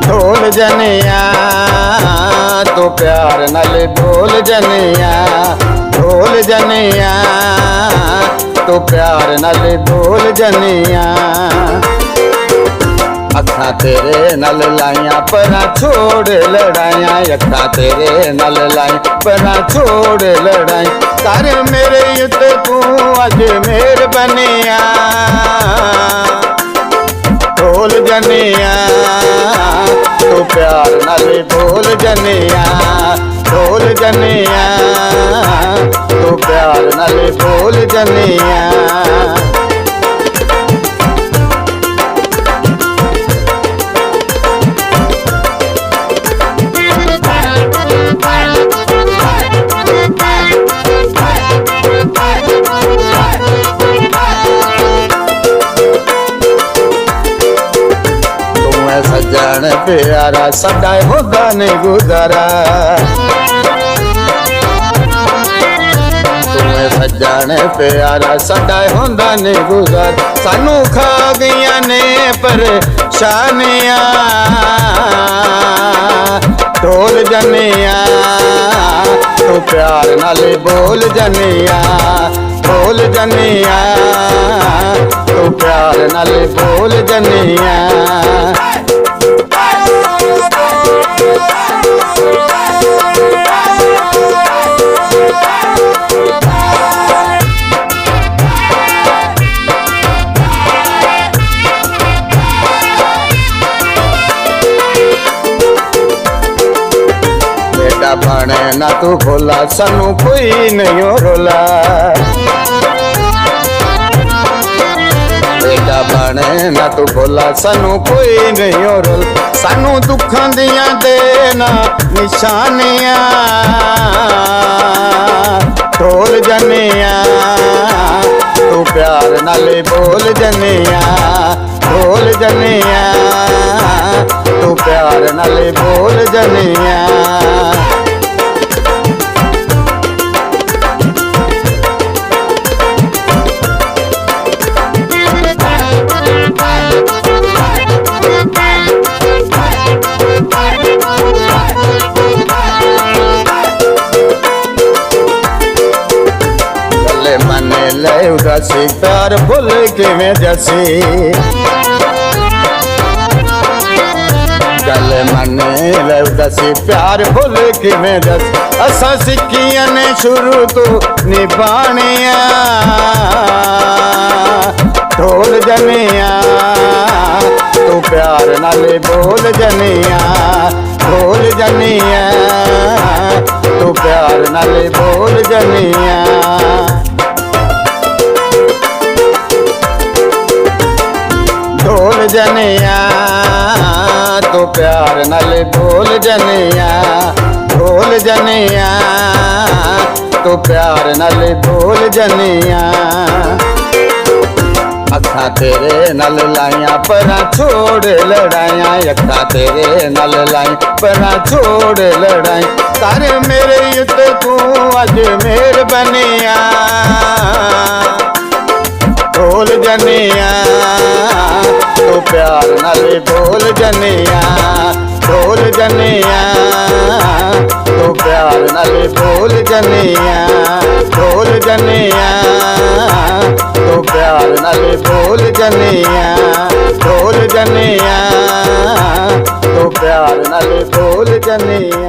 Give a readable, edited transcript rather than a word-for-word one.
ढोल जनिया तो प्यार नाल ढोल जनिया, ढोल जनिया तो प्यार नाल ढोल जनिया। अखा तेरे नल लाइया परा छोड़ लड़ाइया, अखा तेरे नल लाई परा छोड़ लड़ाई। कर मेरे उत्ते तू अज मेर बनिया, ढोल जनिया तो प्यार नाल ढोल जनिया, ढोल जनिया तो प्यार नाल ढोल जनिया। सजन प्यारा साडा होगा नहीं गुजारा, तुम्हें सजन प्यारा साडा होगा नहीं गुजारा। सानू खा गईया ने परेशानियां, ढोल जनिया तो प्यार नाल बोल जनिया, ढोल जनिया तो प्यार नाल बोल जनिया। बेटा बने ना तू भोला, सानू कोई नहीं रोला। बेटा बने ना तू भोला, सानू कोई नहीं रोला। सानू दुखां दियां देना निशानियां, ढोल जनिया तू प्यार नाल बोल जनिया, ढोल जनिया तू प्यार नाल बोल जनिया। मने ले उदासी प्यार भूल के में जैसी, गल मने ले उदासी प्यार भूल के में जैसी। असा सिक्कियां ने शुरू तो निभानिया, ढोल जनिया तू प्यार नाल बोल जनिया, ढोल जनिया तू प्यार नाल बोल जनिया। ढोल जनिया तो प्यार नाल बोल जनिया, ढोल जनिया तो प्यार नाल बोल जनिया। अखा तेरे नल लाइया परा छोड़ लड़ाइया, अखा तेरे नल लाई परा छोड़ लड़ाई। कर मेरे उत्ते तू अज मेर बनिया, ढोल जनिया तो प्यार नाल बोल जनिया, ढोल जनिया तो प्यार नाल बोल जनिया, ढोल जनिया तो प्यार नाल बोल जनिया, ढोल जनिया तो प्यार नाल बोल जनिया।